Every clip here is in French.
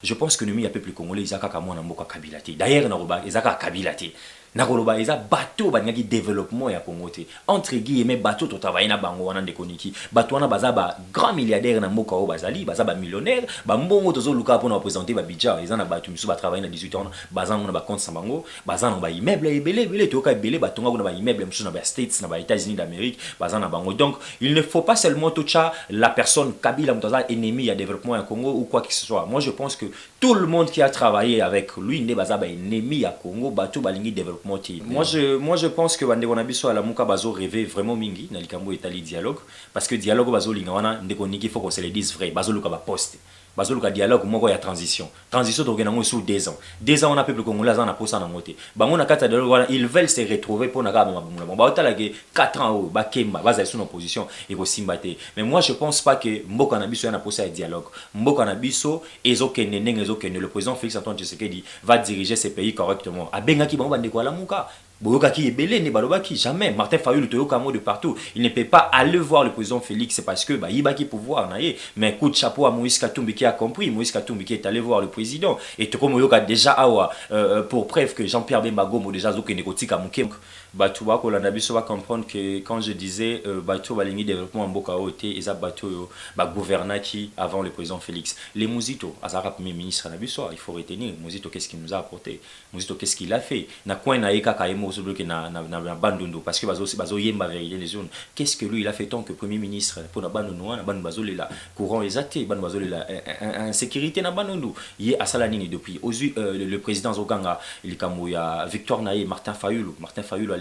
Je pense que nous, il y a peuple congolais, ils ont qu'à moi na Kabila te. D'ailleurs, na ils ont qu'à Kabila te. Na koloba ils ont bateau ba ngaki développement ya Congo te. Entre guillemets bateau to travailler na bango wana de koniki. Bateau wana baza ba grand milliardaire na mboka o bazali, baza ba millionnaire, ba mbongo tozo luka pour na représenter ba bidja, ils ont na bateau misu ba travailler na 18 ans, baza na ba compte sa bango, baza na ba immeuble ebele to ka ebele batonga na ba immeuble misu na ba States na ba États-Unis d'Amérique, baza na bango. Donc, il ne faut pas seulement toucher la personne Kabila mutaza ennemi à développement à Congo ou quoi que ce soit. Moi je pense que tout le monde qui a travaillé avec lui n'est pas ennemi à Congo, bateau balingi développement. Moi je pense que bande on a biso à la muka bazo rêver vraiment mingi na likambo etali dialogue parce que dialogue bazo linga wana ndeko niki faut qu'on se le dise vrai bazo luka ba poste bazo luka dialogue moko ya transition to kenango sous 2 ans on a peuple congolais za na posa na ngote bango na kata dialogue wana ils veulent se retrouver pour na ka ba otala ke 4 ans ba kemba baza sous opposition et ko simbate mais moi je pense pas que mboka na biso na posa ya dialogue mboka na biso ezokende le président Félix Antoine Tshisekedi va diriger ce pays correctement abengaki bango bande ko la muka Boyoka qui est belé, ne balobaki jamais. Martin Fayulu toyoka mot de partout. Il ne peut pas aller voir le président Félix, c'est parce que bah il qui pouvoir naie. Mais coup de chapeau à Moïse Katumbi qui a compris. Moïse Katumbi qui est allé voir le président. Et tout comme Moyoka déjà awa pour preuve que Jean-Pierre Bemba Gomo déjà zoké négotika mouké. Batou ba ko landa biso va comprendre que quand je disais batou balingi développement en boka oté et ça batou ba gouvernaki avant le président Félix. Les Mouzito, Azara premier ministre na biso, il faut retenir Mouzito qu'est-ce qu'il nous a apporté. Mouzito qu'est-ce qu'il a fait. Na coin na eka kaimo na bandondo parce que bazo yemba vérité les zones. Qu'est-ce que lui il a fait tant que premier ministre pour na bandondo na ban bazole la courant exaté ban bazole la insécurité na bandondo. Yé asalanini depuis le président Zoganga il kamoya Victor Naye Martin Fayulu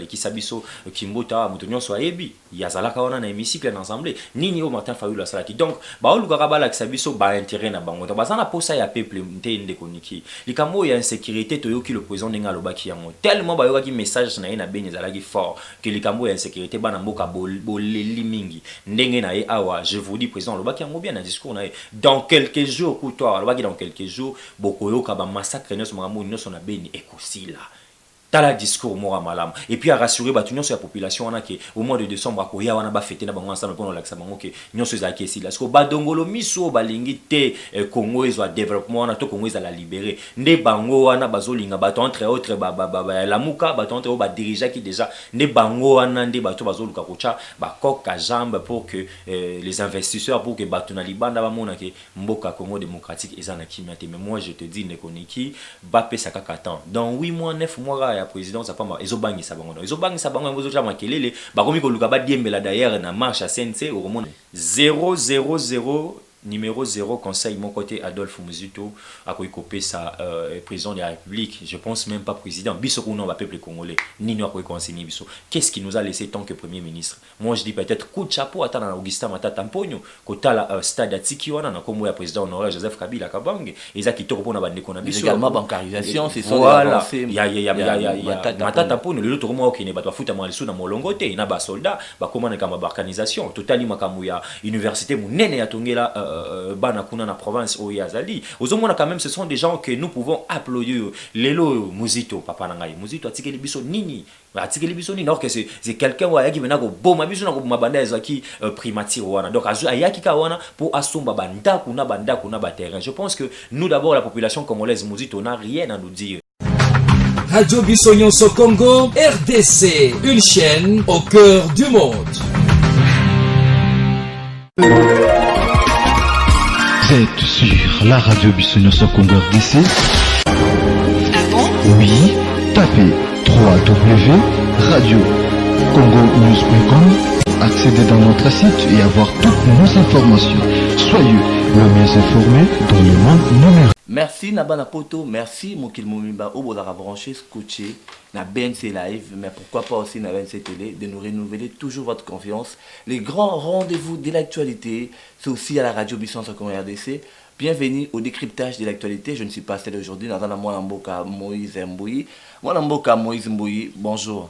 qui sabiso Kimbota mutonyo so ebi yazalaka wana na hémicycle na assemblée nini o Martin Fayulu asalaki donc ba oluka kabala sabiso ba intérêt na bango ba sana posa ya peuple nte koniki likamo ya insécurité toyoki le président ninga lobaki yango tellement ba yoki message na ina beni zalaki fort que likamo ya insécurité bana mboka boleli mingi ndenge na awa je vous dis président lobaki yango bien na discours na dans quelques jours coutoir lobaki dans quelques jours bokoyoka ba massacre nyos makambo nyos na beni ekosila Tala discours mora malam et puis à rassurer batunyo sur la population on a que au mois de décembre akoya wana ba fêter na bango ensemble pour la bango que nyonso za kesi la sko badongolo miso balingi te Congo ezo développement na to Congo ezo la libérer nde bango wana bazolinga bato entre autres la muka bato entre ba dirigeant qui déjà nde bango wana nde bato bazoluka kocha ba koka jambe pour que les investisseurs pour que bato na libanda ba mona que mboka Congo démocratique ezana kimia te mais moi je te dis nekoniki ba pesa kaka temps dans 8 mois 9 mois ya président ça pas ezobangi sa bango ezobangi sa bango ezoja makelele bakomi ko luka ba diembela d'ailleurs na marche à CNC au monde 000 numéro 0 conseil mon côté Adolphe Mouzito a coupé sa président de la République je pense même pas président biso ko non va peuple congolais ni nous a consigné biso qu'est-ce qui nous a laissé tant que premier ministre moi je dis peut-être coup de chapeau à tana Augustin Matata Mponyo kota la stade atiki wana na kombo ya président honoraire Joseph Kabila Kabange eza kitoko pona bande kona biso également bancarisation c'est ça voilà ya Matata Mponyo le autre mois okene bato futa malisu na molongo te na ba soldat ba komana kama balkanisation totali makamu ya université munene ya tongela bana kuna na province o yazali ozomona quand même ce sont des gens que nous pouvons applaudir lelo Mouzito papa nangai Mouzito atikeli biso nini alors que c'est quelqu'un qui vient ko boma biso na ko mabanda ezaki primature wana donc ayaki ka wana pour asomba banda kuna ba terrain je pense que nous d'abord la population congolaise Mouzito n'a rien à nous dire. Radio Bissonyonso Congo RDC une chaîne au cœur du monde. Vous êtes sur la radio Bissonyonso Congo RDC. Ah bon? Oui, tapez www.radiocongonews.com, accédez dans notre site et avoir toutes nos informations. Soyez le mieux informés dans le monde numérique. Merci Nabana Poto, merci Mokil Moumimba, au Bodara branché, scotché, na BNC Live, mais pourquoi pas aussi na BNC Télé, de nous renouveler toujours votre confiance. Les grands rendez-vous de l'actualité, c'est aussi à la radio Bissonyonso Congo RDC. Bienvenue au décryptage de l'actualité. Je ne suis pas seul aujourd'hui, dans mon mboka Moïse Mbouyi. Mon mboka Moïse Mbouyi, bonjour.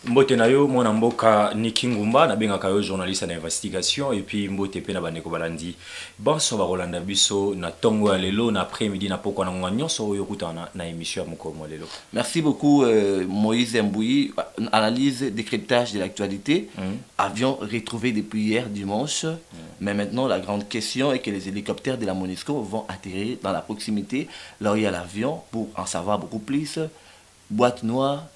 Mbote na yo mwana mboka Niki Ngumba na benga kayo journaliste na investigation et puis mbote pe na bandeko balandi bonso ba Rolanda biso na tongo ya lelo na après-midi na poko na nyonso oyo kutana na émission ya Mokomo lelo. Merci beaucoup Moïse Mbouyi, analyse décryptage de l'actualité. Avion retrouvé depuis hier dimanche Mais maintenant, la grande question est que les hélicoptères de la MONUSCO vont atterrir dans la proximité, là où il y a l'avion, pour en savoir beaucoup plus. Boîte noire,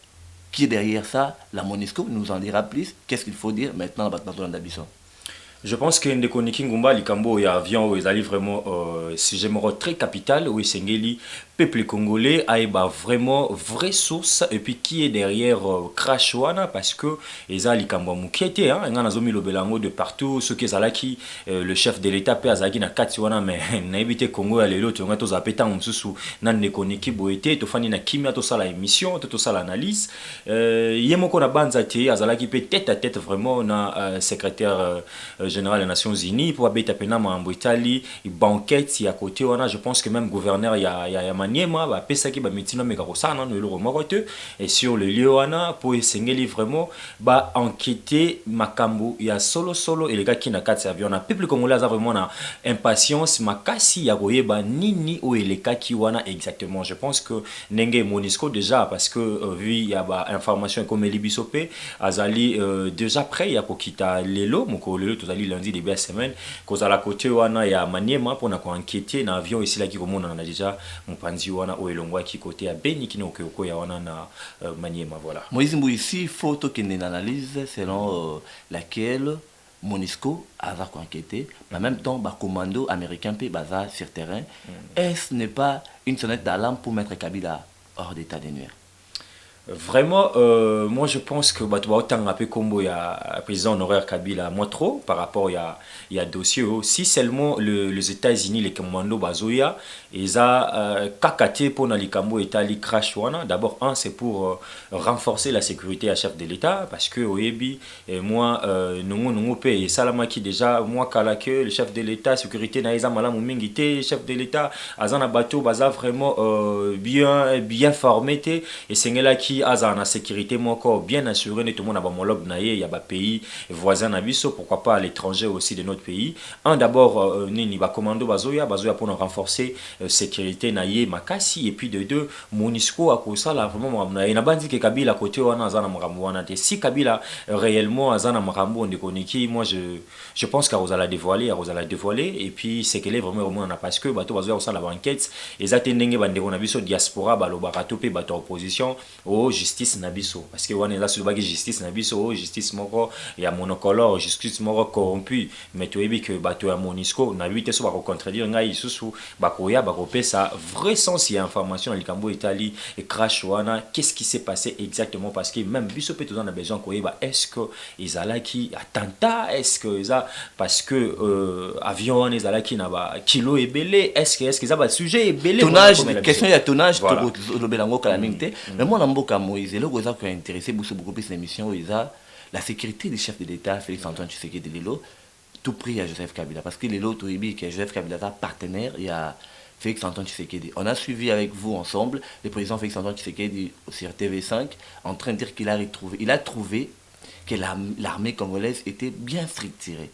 qui est derrière ça? La MONUSCO nous en dira plus. Qu'est-ce qu'il faut dire maintenant dans Dabisson? Je pense que Ndeko Niki Ngumba likambo ya avion où ils allaient vraiment sujet moro très capital où Sengeli peuple congolais a vraiment vraie source et puis qui est derrière crash wana parce que ils a likambo mukete hein ngana zomi lobelango de partout ce que zalaki le chef de l'état pe azaki na kati wana mais na ebité Congo ya lelo to ngato zapeta msusu na Ndeko Niki boete to fani na kimia to sala émission to sala analyse yemoko na banza te azalaki pe tête à tête vraiment na secrétaire général des Nations Unies pour abeta pena mambo Italie banquette ya côté wana je pense que même gouverneur ya Maniema ba pesa ki ba mitino meka kosana no le morote et sur le lieu wana pour esengeli vraiment ba enquêter makambo ya solo et les gars qui na kati avion na peuple congolais a vraiment na impatience makasi ya koyeba nini o eleka ki wana exactement je pense que nenge MONUSCO déjà parce que vu il y a ba information comme libisope azali déjà prêt ya kokita lelo moko lelo tozali lundi début de semaine kozala côté wana ya Maniema pour na ko enquêter na avion ici là qui komona na déjà mopanzi wana o elongwa ki côté ya Beni ki okoko ya wana na Maniema voilà. Moïse Mbou ici photo qui est une analyse selon laquelle MONUSCO a enquêté, mais en même temps ba commando américain pe baza sur terrain. Est-ce n'est pas une sonnette d'alarme pour mettre Kabila hors d'état de nuire? Vraiment, moi je pense que tu vas autant appeler combo il y a président honoraire Kabila moins trop par rapport il y a dossier si seulement les États-Unis les commandos bazoya ils a kakaté pour na likambo Italie crash wana d'abord c'est pour renforcer la sécurité à chef de l'État parce que oyebi et moi nongo pe et salama qui déjà moi kala que le chef de l'État sécurité na isa malamu mingi te chef de l'État azana bateau baza vraiment bien formé te et sengela qui a la sécurité encore bien assuré tout le monde a homologue naie il y a des pays voisins na biso pourquoi pas à l'étranger aussi de notre pays d'abord nini ba commando bazoya pour renforcer sécurité naie makasi et puis de deux MONUSCO a ça là vraiment na bandi que Kabila côté wana azana makambo wana te si Kabila réellement azana makambo Ndeko Niki moi je pense qu'Arozala dévoiler et puis c'est qu'elle est vraiment parce que bato bazoya ça la enquête ezate ndenge bandeko na biso diaspora balobaka to pe bato opposition justice nabiso parce que on est là sur le justice nabiso justice moko ya monocolore justice moko corrompu mais tu ebi que bato ya MONUSCO na lui te so ba contredire ngai susu bakoya bakopesa vrai sens ya information na likambo Italie et crash wana qu'est-ce qui s'est passé exactement parce que même biso pe tout on a besoin koyeba est-ce que izalaki attentat est-ce que ça parce que avion izalaki na ba kilo ebele est-ce que ça ba sujet ebele tonnage question ya tonnage to lo belango kala mingte mais moi na mboka Moïse le goza qui a intéressé beaucoup plus l'émission la sécurité du chef de l'État Félix Antoine Tshisekedi Lelo tout prix à Joseph Kabila parce que Lelo Toibi que Joseph Kabila est partenaire il y a Félix Antoine Tshisekedi. On a suivi avec vous ensemble le président Félix Antoine Tshisekedi sur TV5 en train de dire qu'il a trouvé que l'armée congolaise était bien structurée.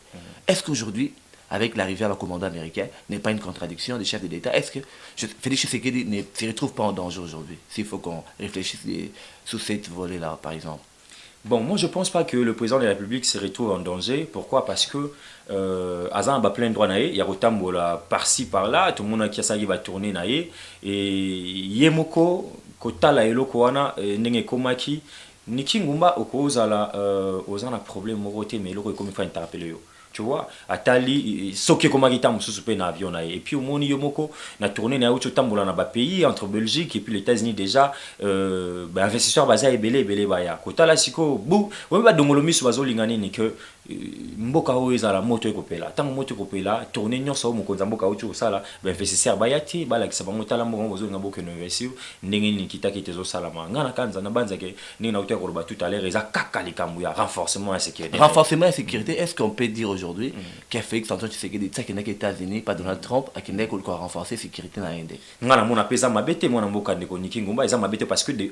Est-ce qu'aujourd'hui avec l'arrivée à la commandant américain, n'est pas une contradiction des chefs de l'État? Est-ce que Félix Tshisekedi ne se retrouve pas en danger aujourd'hui? S'il faut qu'on réfléchisse sous cette volée-là, par exemple. Bon, moi je pense pas que le président de la République se retrouve en danger. Pourquoi? Parce que Azan a plein de droits naïe, il y a Rotambola par-ci par-là, tout le monde qui va tourner naïe et Yemoko Kotala eloko wana nenge komaki Niki Ngumba okozala ozana problème moroté mais eloko comme il faut interpeller yo. Tu vois, atali soki komagita mususu pe na avion na et puis au moni yomoko na tourner na ucho tambola na ba pays entre Belgique et puis les États-Unis déjà investisseurs baza ebele baya kotala siko bu we ba dongolo misu bazolingani ni que mboka o ezala moto ekopela tango moto ekopela tourner nyonso o mokonza mboka ucho sala investisseur bayati bala kisaba motala mbongo bozolinga mboka no investir ndenge ni kitaki tezo salama ngana kanza na banza ke ni na uto ko tout à l'heure eza kaka likambu ya renforcement de sécurité est-ce qu'on peut dire aujourd'hui qu'à Félix Antoine Tshisekedi ça qui n'est qu'États-Unis pas Donald Trump à qui n'est qu'on renforcer sécurité na Inde ngana mona pesa mabete mona mboka Ndeko Niki Ngumba eza mabete parce que de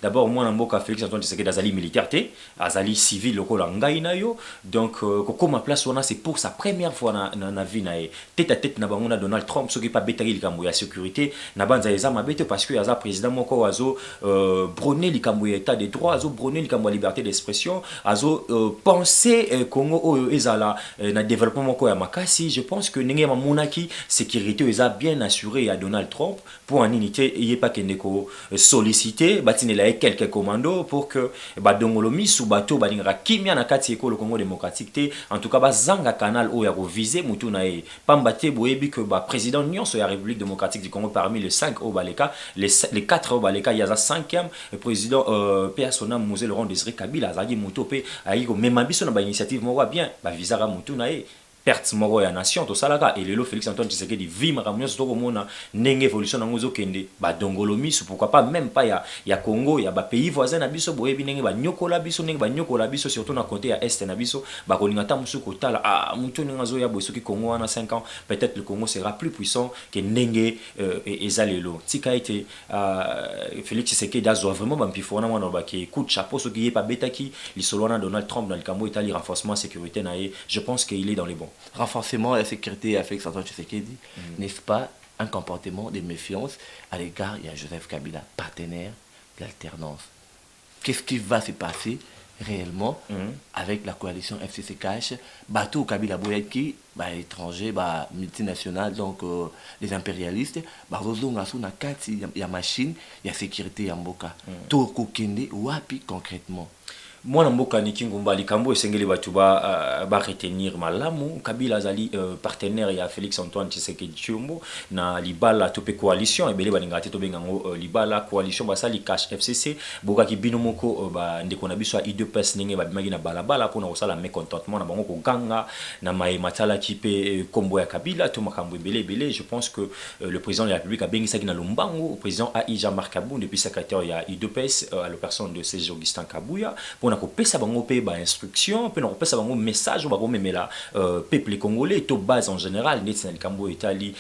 d'abord mona mboka Félix Antoine Tshisekedi azali militaire te azali civil lokola ngai na yo donc kokoma place wana c'est pour sa première fois na vie na tête à tête na bangona Donald Trump ce qui pas betaki likambo ya sécurité na banza eza mabete parce que aza président moko wazo brûler likambo ya état de droit azo brûler likambo ya liberté d'expression azo penser Congo ezala na développement moko ya makasi. Je pense que ndenge mamonaki sécurité eza bien assurée à Donald Trump pour en unité il pas kende ko solliciter batinela quelques commandos pour que badongolo misu bato balingaka kimia na kati ekolo Congo démocratique te en tout cas bazanga canal o ya ko viser mutu na e pamba te boyebi que ba président nyonso ya République démocratique du Congo parmi les 5 au baleka les 4 au baleka il y a 5e président P.A. Mose Laurent Désiré Kabila azaki mutu pe ayi ko même biso na ba initiative moko bien ba visara mutu na e perte moko ya nation to salaka et lelo Félix Antoine Tshisekedi vima kamyo to komona ndenge évolution nango zo kende ba dongolo misu pourquoi pas même pas ya Congo ya ba pays voisins na biso boyebi ndenge ba nyokola biso ndenge ba nyokola biso surtout na côté ya est na biso ba kolinga ta musu kotala mutu ninga zo ya boso ki Congo wana 5 ans peut-être le Congo sera plus puissant que ndenge ezalelo tika été Félix Tshisekedi azwa vraiment ba mpifona mwana ba ki coup de chapeau so ki pa betaki lisolo na Donald Trump dans le Cambo Italie renforcement sécurité na je pense qu'il est dans les bons. Renforcement de la sécurité avec Félix-Antoine Tshisekedi, n'est-ce pas un comportement de méfiance à l'égard de Joseph Kabila, partenaire de l'alternance. Qu'est-ce qui va se passer réellement avec la coalition FCC-Cash, bateau Kabila Boyaki, étranger, multinational, donc les impérialistes, il y a machine, il y a sécurité, il y a mboka. Tout kokende, wapi concrètement. Moi namboka niki ngumba likambo esengeli batu ba retenir malamu Kabila azali partenaire ya Félix Antoine Tshisekedi Tshilombo na libala tope coalition ebele balinga te to bengango libala coalition basali Cash FCC boka ki bino moko ba ndeko na biso I2PS ninge ba bimagi na balabala pona kosala mécontentement na bango ko ganga na mai matala ki pe kombo ya Kabila to makambo ebele je pense que le président de la République a bengisa ki na Lumbango président AI Jean-Marc Kabou depuis secrétaire ya I2PS à la personne de Serge Augustin Kabouya na kopesa bango pe ba instruction pe na kopesa bango message ba komemela peuple congolais to base en général net na likambo etali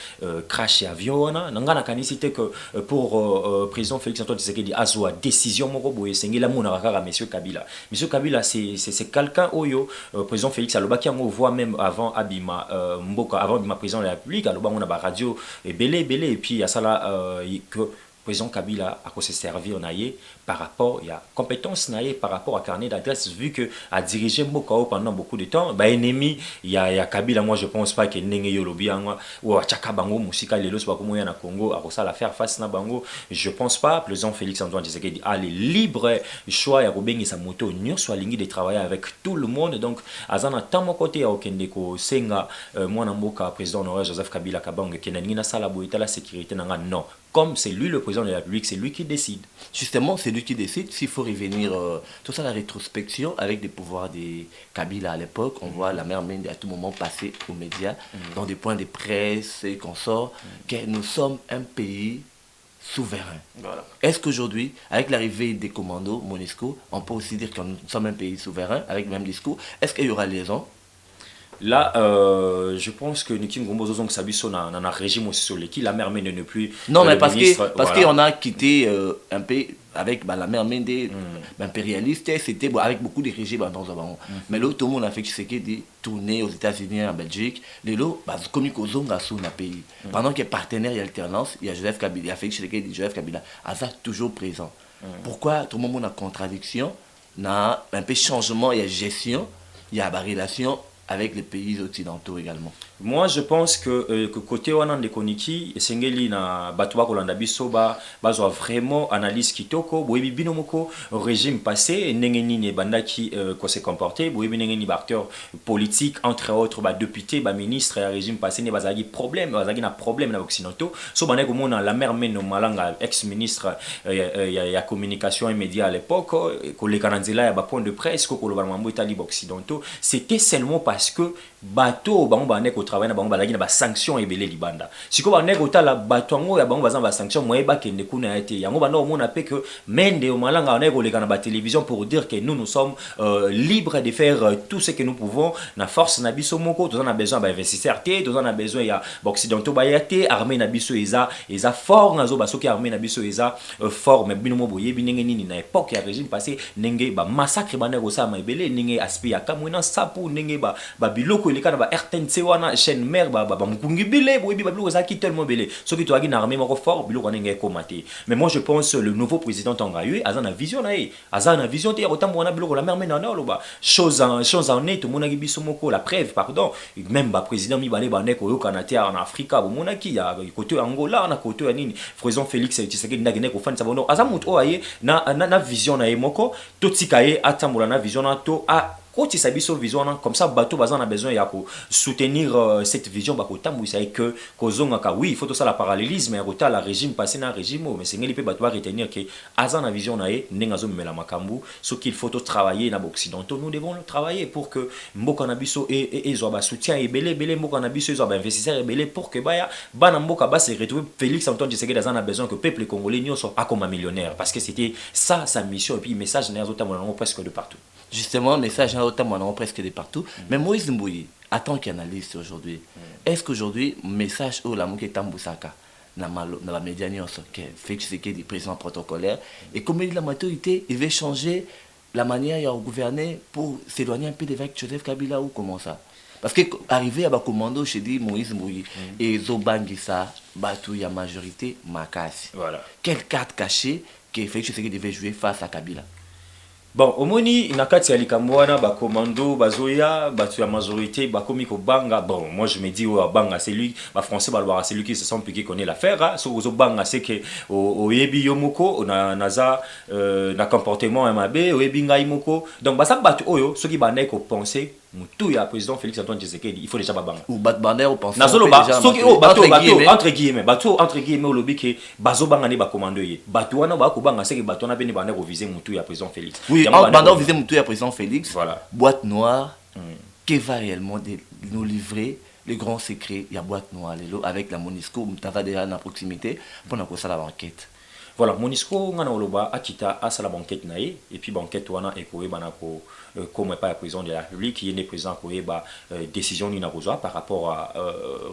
crash avion na ngana kanisite que pour président Félix Antoine Tshisekedi azwa décision moko boye sengela mona kaka monsieur Kabila c'est quelqu'un oyo président Félix alobaki yango voix même avant abima mboka avant bima président de la République alobango na ba radio belé et puis asala que président Kabila a se servir naie par rapport il y a compétence naie par rapport à carnet d'adresse vu que a dirigé Mbokao pendant beaucoup de temps ennemi il y a Kabila moi je pense pas que ndenge yolobi anga ou achaka bango musika lelo so bakomo ya na Congo a ça la faire face na bango je pense pas président Félix Antoine Tshisekedi a le libre choix ya kobengi sa moto nyonso alingi de travailler avec tout le monde donc azana tamo côté ya okende ko senga mwana mboka président honoraire Joseph Kabila Kabange kenani na sala boita la sécurité nanga non comme c'est lui le président de la République, c'est lui qui décide. Justement, c'est lui qui décide. S'il faut revenir, tout ça, la rétrospection avec les pouvoirs de Kabila à l'époque, on voit la mère Mende à tout moment passer aux médias, dans des points de presse et consorts, que nous sommes un pays souverain. Voilà. Est-ce qu'aujourd'hui, avec l'arrivée des commandos MONUSCO, on peut aussi dire que nous sommes un pays souverain avec le même discours? Est-ce qu'il y aura liaison? Là, je pense que Niki Ngombo Zozong Sabiso n'a un régime aussi sur l'équipe. La mère Mende ne plus. Non, mais parce qu'on a quitté un peu avec la mère Mende, impérialiste, c'était avec beaucoup de régimes dans un mais là, tout le monde a fait des tournées aux États-Unis, en Belgique. Comme il y a un pays. Pendant qu'il y a partenaire et alternance, il y a Joseph Kabila, il y a Félix Tshisekedi, Joseph Kabila, Aza toujours présent. Pourquoi tout le monde a contradiction, a un peu changement, il y a gestion, il y a la relation avec les pays occidentaux également. Moi, je pense que côté Wanan de Koniki, Sengeli na Batuba Kolanda Bisoba, bazo vraiment analyse kitoko, boyebi binomoko régime passé, nengeni ne bandaki ko se comporter, boyebi nengeni acteur politique entre autres députés, ministres et régime passé ne bazagi problème, bazagi na problème na occidentaux. So bané ko mona la mère Meno Malanga ex-ministre ya communication et médias à l'époque, ko le kananzela ya ba point de presse ko lo balmambo itali occidentaux, c'était seulement parce que bateau bango bané ko travailler na bango balagi na ba sanction ebele libanda siko bané ko tala bato ngo ya bango bazan ba sanction moyeba kende kuna ete yango bana o mona pe que Mende o malanga bané ko leka na ba télévision pour dire que nous sommes libres de faire tout ce que nous pouvons na force na biso moko tous on a besoin ba investisseurs té tous on a besoin ya occidentaux ba yaté armée na biso eza fort nazo ba soki armée na biso eza fort mais bino mo boye binenge nini na époque ya régime passé nenge ba massacre bané ko sa ma ebele nenge aspi ya kamwena sapu nenge ba ba biloko eleka na ba RTNC wana chaîne mère ba mukungi bele boyebi ba biloko zaki tellement belé soki to agi na armée moko fort biloko na ngai komate. Mais moi je pense le nouveau président Tangayu azana vision na ye azana vision te autant wana biloko la mère menana loba chose en est mona gi biso moko la preuve pardon même ba président mi balé ba neko yo Canada en Afrique bo mona ki ya côté Angola na côté ya nini président Félix Tshisekedi ndagene ko fanisa bono azamuto oye na vision na ye moko to tikaye atambola na vision na to a quand il s'habille sur vision comme ça bateau bazan a besoin ya ko soutenir cette vision ba ko tambouisa et que kozonga ka oui il faut tout ça la parallélisme et la régime passé na régime mais c'est ngeli pe bateau retenir que azan a vision na ye nengazo mela makambu ce qu'il faut tout travailler na occidentaux nous devons le travailler pour que mboka na biso et zo ba soutien et belé mboka na biso zo ba investisseur et belé pour que baya bana mboka ba se retrouver Félix Antoine Tshisekedi azan a besoin que peuple congolais nyonso a comme un millionnaire parce que c'était ça sa mission et puis message nerzo tamonango presque de partout. Justement, message autant presque de partout. Mais Moïse Mbouyi, en tant qu'analyste aujourd'hui, est-ce qu'aujourd'hui, message au la mouké Tamboussaka, dans la média, que Félix Tshisekedi, président protocolaire, et comme il dit la maturité, il veut changer la manière de gouverner pour s'éloigner un peu d'évêque Joseph Kabila ou comment ça? Parce qu'arriver à la commando, je dis Moïse Mbouyi, et Zobangisa, Batou, il y a majorité, Makasi. Voilà. Quelle carte cachée que Félix Tshisekedi devait jouer face à Kabila? Bon, omoni nakati ya likambo wana ba commando bazoya batu ya majorité ba komi ko banga. Bon, moi je me dis oh banga c'est lui, ba français ba loira c'est lui qui se sent qui connaît l'affaire. So ozo banga c'est que o yebi yomoko na naza na comportement MAB, o yebi ngai moko. Donc ba sa batu oyo ceux qui ba ko penser mutu ya président Félix Antoine Tshisekedi, il faut déjà babanga. Ou batbander au penser. Nazolo ba ceux qui bateau entre guillemets au lobby que bazo banga ne ba commando ye. Batu wana ba ko banga c'est que batu na beni ba ne ko viser mutu ya président Félix. Oui, pendant viser mutu ya président Félix. Voilà. Boîte noire qui va réellement nous livrer les grands secrets, il y a boîte noire avec la Monisco, Mutava déjà dans proximité pour nous faire la banquette. Voilà, Monisco ngana oloba akita asala banquette nae et puis banquette wana ekoe banako comme pas président de la République qui est né président koeba décision ni nakozwa par rapport à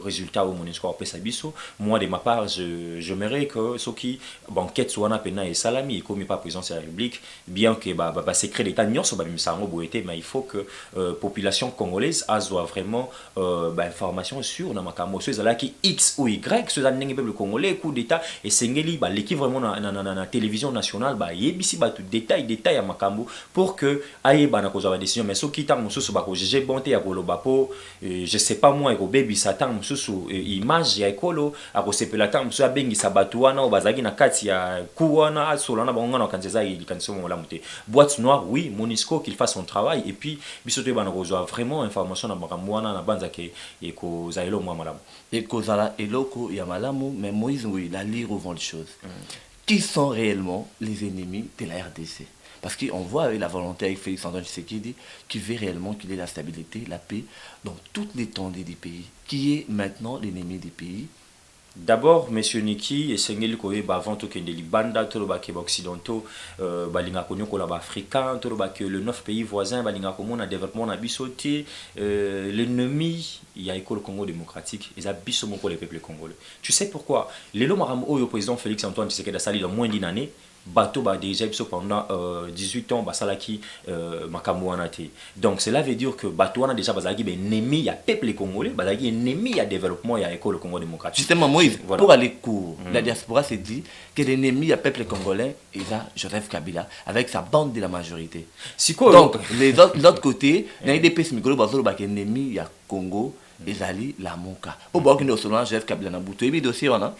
résultat au Monisco au Pesabiso. Moi de ma part j'aimerais que ceux qui banquette wana pena et salami comme pas président de la République bien que ba secret d'état nyonso ba misango boete mais il faut que population congolaise azwa vraiment information sur na makambo ceux là qui X ou Y ceux là ndenge peuple congolais coup d'état et sengeli ba l'équipe vraiment na télévision nationale ba yebisi ba tout détail ya makambo pour que aye ba na kozwa décision mais ceux qui tant mususu ba ko juger bonté ya koloba po je sais pas moi ko baby satan mususu image ya ekolo ako sepela tant mususu abengi sabatu wana o bazaki na kati ya kuwana asolana ba ngana kanzeza il kanso mo la muté boîte noire oui Monisco qu'il fasse son travail et puis bisoto ba na kozwa vraiment information na makambo wana na banza ke eko zailo moi malamu et kozala eloko ya malamu mais Moïse oui la lire au vent les choses. Qui sont réellement les ennemis de la RDC? Parce qu'on voit avec la volonté avec Félix Antoine Tshisekedi qui veut réellement qu'il y ait la stabilité, la paix dans toute l'étendue du pays. Qui est maintenant l'ennemi du pays? D'abord, monsieur Niki, et Sengeli Koye, avant tout que les bandes, tout le bac occidentaux, balinga konyo kolaba africain, tout le bac le 9 pays voisins, balinga komona développement na bisoté, l'ennemi, il y a école Congo démocratique, ils abissent mon les peuples congolais. Tu sais pourquoi? Les lots maram au président Félix Antoine Tshisekedi a sali dans moins d'une année. Bateau ba déjà pendant 18 ans basalaki makambo anate. Donc cela veut dire que bateau a déjà bazaki ennemi ya peuple congolais, bazaki ennemi ya développement ya école Congo démocratique. Justement Moïse, voilà. Pour aller court, la diaspora se dit que l'ennemi ya peuple congolais est là Joseph Kabila avec sa bande de la majorité. Donc l'autre côté, il y a des pays micro bazolo ba ennemi ya Congo ezali la moka po ba kino solo Joseph Kabila na buto ebi dossier wana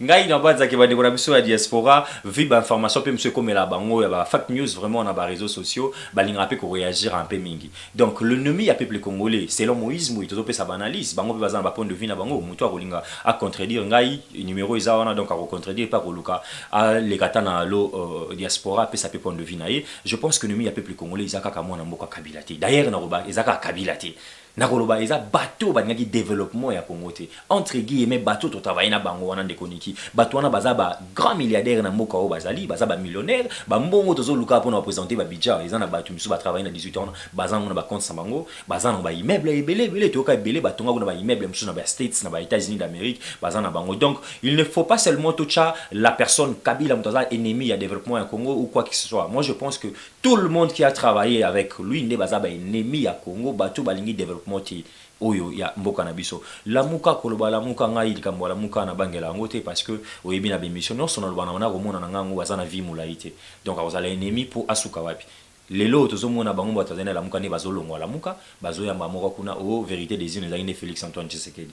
ngai na banza ke ba de biso ya diaspora vu ba information pe monsieur comme la bango ya ba fake news vraiment na ba réseaux sociaux ba linga pe ko réagir un peu mingi. Donc l'ennemi ya peuple congolais selon Moïse Mbouyi to pe sa analyse bango pe bazana ba point de vue na bango muto akolinga a contredire ngai numéro eza wana donc a contredire pas koluka a le katana lo diaspora pe sa pe point de vue na ye. Je pense que l'ennemi ya peuple congolais izaka ka mona mboka Kabila te. D'ailleurs na roba izaka Kabila te. nakoloba eza bato baningaki développement ya Congo te entre guillemets bato to travailler na bango wana ndeko niki bato wana baza ba grand milliardaire na mboka o bazali baza ba millionnaire ba mbongo tozo luka pona présenter ba budget eza na bato misu ba travailler na 18 ans baza na ba compte sa bango baza na ba immeuble ebele to ka ebele batonga kuna ba immeuble misu na ba States na ba États-Unis d'Amérique baza na bango donc il ne faut pas seulement toucher la personne Kabila mutaza ennemi ya développement ya Congo ou quoi que ce soit moi je pense que tout le monde qui a travaillé avec lui ne baza ba ennemi ya Congo bato balingi développement ti oyo ya mboka na biso lamuka koloba lamuka ngai likambo lamuka na bangela yango te parce que oyebi na bémission non sono lobana na komona na ngango baza na vie mulaite donc azala ennemi pour asuka wapi lelo tozomona bango batazana lamuka ne bazolongwa lamuka bazoyamba moko kuna o vérité des yeux ezali ne Félix Antoine Tshisekedi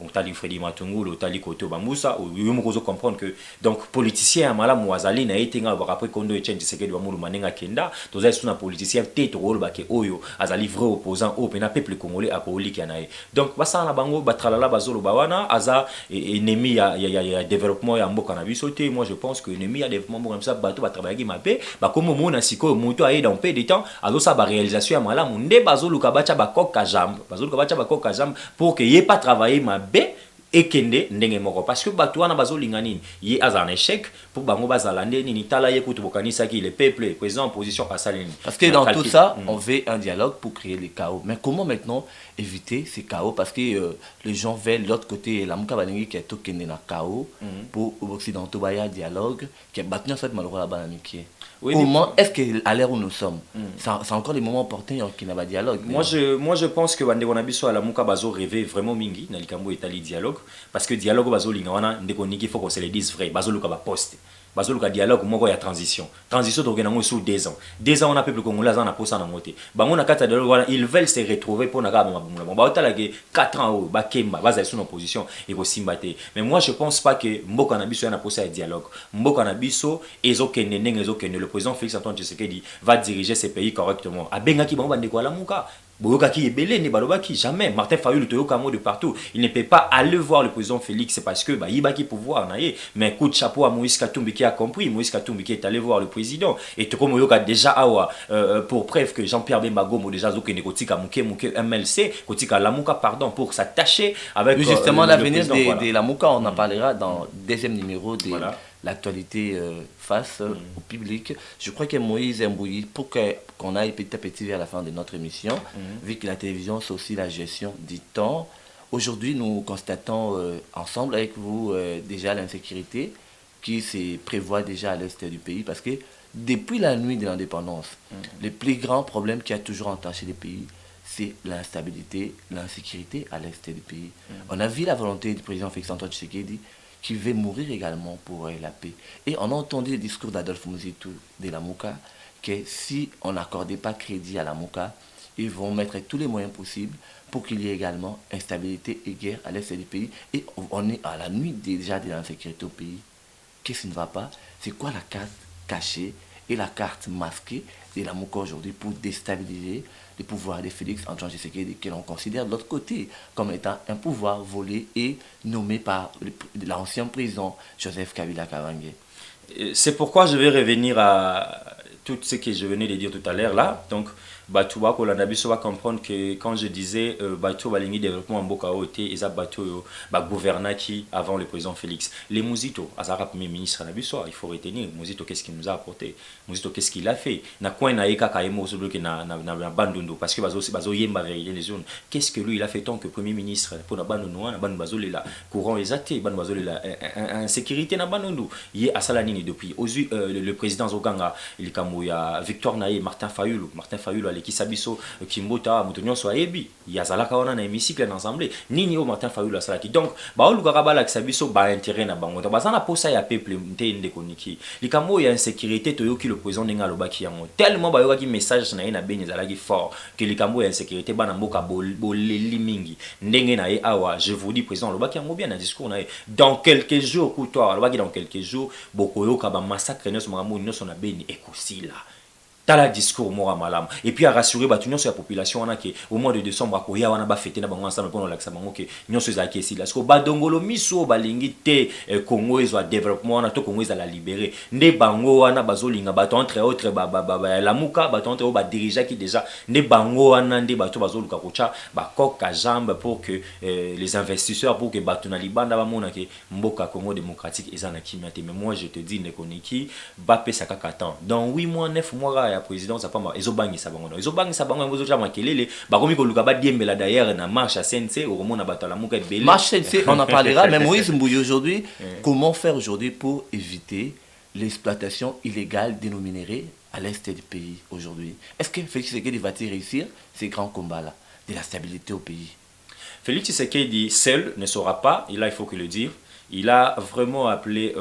on tali Freddy Matungulu tali Koto Bambusa yo moko zo comprendre que donc politicien malamu wazali na etenga ba après kondo Etienne Tshisekedi ba mulu manenga kenda tozali suna politicien te to roloba ke oyo azali vrai opposant au pena peuple congolais akoliki nae donc basa na bango batralala bazolo bawana aza ennemi ya développement ya mboka na biso te moi je pense que ennemi ya développement mboka na biso bato ba travailler mabe ba komo mona siko moto aye dans peu de temps azo sa ba réalisation ya malamu nde bazoluka bacha ba koka jambe pour que yé pas travailler mabe ekende ndenge moko parce que bato wana bazolinga nini ye aza un échec pour bango bazala ndeni ni tala ye kutu bokanisa ki le peuple président opposition asaleni parce que dans tout ça on veut un dialogue pour créer le chaos mais comment maintenant éviter ces chaos parce que les gens veulent l'autre côté la muka balingi qui est tout kende na chaos pour occidentaux baya dialogue qui est battu en fait malheureusement la banamiki. Oui, comment est-ce qu'à l'ère où nous sommes, c'est encore les moments opportuns qui n'a pas de dialogue. Moi je pense que bande bonabiso à la muka bazo rêver vraiment mingi na likambo etali dialogue parce que dialogue bazo linga wana ndeko niki faut qu'on se le dise vrai bazo luka ba poste bazo luka dialogue moko ya transition to gena ngo sur 2 ans on a peuple congolais za na posa na moté bango na kata dialogue wana ils veulent se retrouver pour na kama mabumula ba otala ke 4 ans ba kemba baza sous opposition et ko simbate mais moi je pense pas que mboka na biso ya na posa ya dialogue mboka na biso ezokende ndenge ezokende le président Félix Antoine Tshisekedi va diriger ce pays correctement abengaki bango bande ko la muka boyokaki ebele ne balobaki jamais Martin Fayulu toyoka mo de partout il ne peut pas aller voir le président Félix parce que ba yibaki pouvoir na ye mais coup de chapeau à Moïse Katumbi qui a compris Moïse Katumbi qui est allé voir le président et to comme yoka déjà awa pour preuve que Jean-Pierre Bemba Gomo déjà zokene kotika muke MLC kotika Lamuka pardon pour s'attacher avec justement l'avenir de Lamuka on en parlera dans deuxième numéro de l'actualité face au public. Je crois que Moïse Mbouyi, pour qu'on aille petit à petit vers la fin de notre émission, vu que la télévision c'est aussi la gestion du temps, aujourd'hui nous constatons ensemble avec vous déjà l'insécurité qui se prévoit déjà à l'est du pays parce que depuis la nuit de l'indépendance, le plus grand problème qui a toujours entaché le pays, c'est l'instabilité, l'insécurité à l'est du pays. On a vu la volonté du président Félix Antoine Tshisekedi qui veut mourir également pour la paix. Et on a entendu le discours d'Adolphe Muzitu de la Mouka, que si on n'accordait pas crédit à la Mouka, ils vont mettre tous les moyens possibles pour qu'il y ait également instabilité et guerre à l'est du pays. Et on est à la nuit déjà de l'insécurité au pays. Qu'est-ce qui ne va pas? C'est quoi la carte cachée et la carte masquée de la Mouka aujourd'hui pour déstabiliser le pouvoir de Félix Antoine Tshisekedi, que l'on considère de l'autre côté comme étant un pouvoir volé et nommé par l'ancien président Joseph Kabila Kabange. C'est pourquoi je vais revenir à tout ce que je venais de dire tout à l'heure là. Donc, Batouba Kolanabiso va comprendre que quand je disais Batou Balingi développement en Boka Ote, et ça Batou gouverna qui avant le président Félix. Les Mouzito, Azara premier ministre Nabiso, il faut retenir Mouzito qu'est-ce qu'il nous a apporté, Mouzito qu'est-ce qu'il a fait. Na coin na eka kaimo sur le na bandundo parce que bazo yemba vérité les zones. Qu'est-ce que lui il a fait tant que premier ministre pour na bandundo na bandu bazo la courant exaté, bandu bazo la insécurité na bandundo. Yé asalanini depuis le président Zoganga, il kamuya Victor Naye, Martin Fayulu qui sabiso Kimbota Moutonio soit ebi yazalaka wana na hémicycle l'ensemble nini o Martin Fayulu la salaki donc ba oluka ba la sabiso ba intérêt na bango ba sana posa ya peuple nte koniki likambo ya insécurité toyoki le président ninga lobaki yango tellement ba yoki message na ina beni zalaki fort que likambo ya insécurité bana mboka boleli mingi ndenge na ye awa je vous dis président lobaki yango bien na discours na dans quelques jours coutoir lobaki dans quelques jours bokoyoka ba massacre nyos makambo nyos na beni ekosila tala discours mora malam et puis à rassurer batu nyonso ya population wana ke au mois de décembre akoya wana ba fêter na bango ensemble pour lakisa bango ke nyonso ezaki esila parce que badongolo miso balingi te Congo ezwa développement wana to Congo ezala libéré nde bango wana bazolinga bato entre autres la muka bato entre ba dirigeant qui déjà nde bango wana nde bato bazoluka kocha ba koka jambe pour que les investisseurs pour que bato na libanda ba mona ke mboka Congo démocratique ezana kimate mais moi je te dis nekoniki ba pesa kaka temps dans 8 mois 9 mois ya président ça pas ezobangisa bango ngozo makelele bakomi koluka ba diembela d'ailleurs na marche à CNC au moment na bato la muka belé marche CNC on en parlera mais Moïse Mbouyi aujourd'hui comment faire aujourd'hui pour éviter l'exploitation illégale des non-minéraux à l'est du pays aujourd'hui? Est-ce que Félix Tshisekedi va-t-il réussir ces grands combats-là de la stabilité au pays? Félix Tshisekedi seul ne saura pas, et là il faut que le dire. Il a vraiment appelé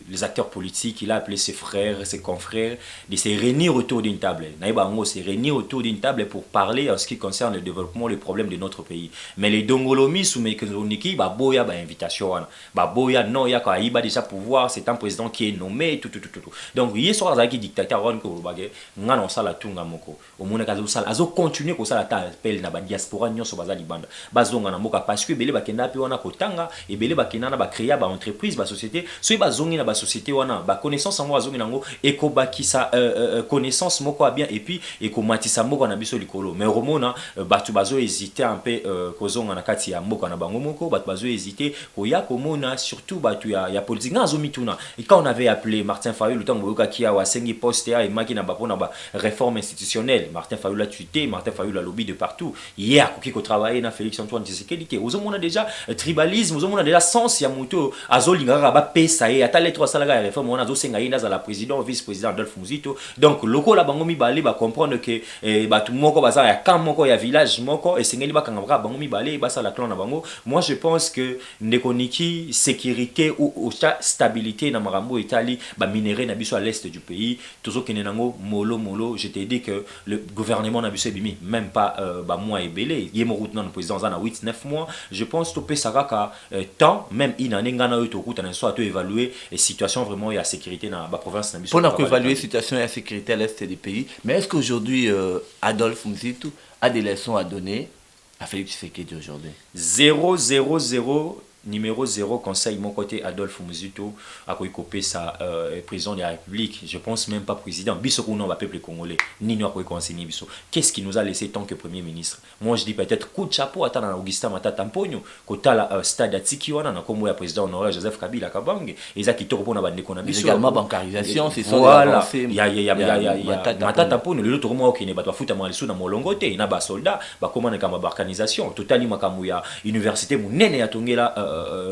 les acteurs politiques, il a appelé ses frères, ses confrères de se réunir autour d'une table. Naïbango se réunir autour d'une table pour parler en ce qui concerne le développement, les problèmes de notre pays. Mais les Dongolomi sous Mekoniki, boya invitation, boya non ya ka iba déjà pouvoir, c'est un président qui est nommé tout. Donc hier soir azaki dictateur on ko bagé ngana sala tunga moko. Au mona kazo sala azo continuer ko sala ta appel na ba diaspora nyonso bazali banda. Bazonga na moka parce que belé bakenda pe wana kotanga et belé bakenda ba créer ba entreprise ba société so ba zongi na ba société wana ba connaissance en moi zongi nango eko bakisa connaissance moko bien et puis eko matisa moko na biso likolo mais romona batu bazo hésiter un peu kozonga na kati ya moko na bango moko batu bazo hésiter ko ya komona surtout batu ya politique ngazo mituna et quand on avait appelé Martin Fayulu le temps boyoka ki a wasengi poste ya imaki na ba pona ba réforme institutionnelle Martin Fayulu a tuité Martin Fayulu a lobby de partout hier ko ki travailler na Félix Antoine Tshisekedi ozomona déjà tribalisme ozomona déjà sens ya muto azolinga ba pesa e ata lettre salaga ya réforme on azosenga yinda za la président vice-président Adolphe Muzito donc loko la bango mibale ba comprendre que batu moko baza ya camp moko ya village moko et sengeli ba kanga bango mibale ba sa la clan na bango moi je pense que nekoniki sécurité ou stabilité na marambo Italie ba minerai na biso à l'est du pays toujours kenenango molo je t'ai dit que le gouvernement na biso bimi même pas ba mois et belé yemo route na président za na 8 9 mois je pense to pesa kaka temps même inanengana oto kuta na soit évaluer la situation vraiment et la sécurité dans la province na biso pour évaluer la situation et la sécurité à l'est du pays mais est-ce qu'aujourd'hui Adolphe Muzito a des leçons à donner à Félix Tshisekedi aujourd'hui? 0 numéro 0 conseil mon côté Adolphe Muzito a coupé sa président de la République je pense même pas président biso ko non va peuple congolais ni nous a conseiller biso qu'est-ce qui nous a laissé tant que premier ministre moi je dis peut-être coup de chapeau à Augustin Matata Mponyo kota la stade atiki wana na kombo ya président honoraire Joseph Kabila Kabange eza kitoko pona bande ko na biso également bancarisation c'est voilà il y a Matata Mponyo le autre mois qui ne ba futa malisu na molongo te na ba soldat ba comment na kama organisation totali makamu ya université munene ya tongela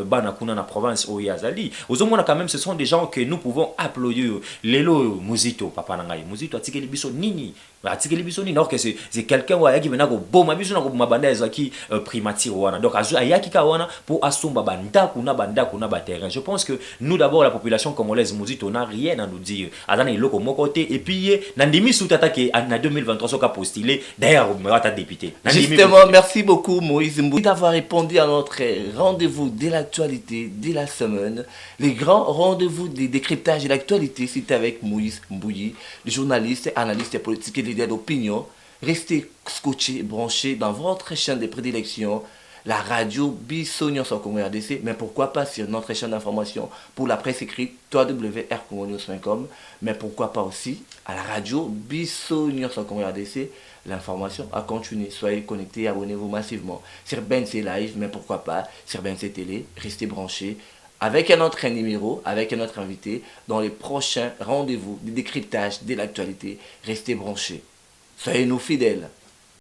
bana kuna na province o yazali ozomona quand même ce sont des gens que nous pouvons applaudir lelo Muzito papa na ngai Muzito atikeli biso nini atikeli biso nini alors que c'est quelqu'un wa yaki menako boma biso na ko mabanda ezaki primature wana donc ayaki ka wana pour asomba banda kuna ba terrain je pense que nous d'abord la population congolaise Muzito n'a rien à nous dire azana iloko moko te et puis na ndimi sutata ke na 2023 soka postulé d'ailleurs mata député justement merci beaucoup Moïse Mbouyi d'avoir répondu à notre rendez-vous de l'actualité de la semaine, les grands rendez-vous de décryptage de l'actualité, c'était avec Moïse Mbouyi, journaliste, analyste politique et leader d'opinion. Restez scotchés, branchés dans votre chaîne de prédilection, la radio Bissonion sur Congo RDC, mais pourquoi pas sur notre chaîne d'information pour la presse écrite www.rcongonews.com, mais pourquoi pas aussi à la radio Bissonion sur Congo RDC. L'information a continué. Soyez connectés, abonnez-vous massivement sur BNC Live, mais pourquoi pas sur BNC Télé. Restez branchés avec un autre numéro, avec un autre invité dans les prochains rendez-vous de décryptage de l'actualité. Restez branchés. Soyez nous fidèles.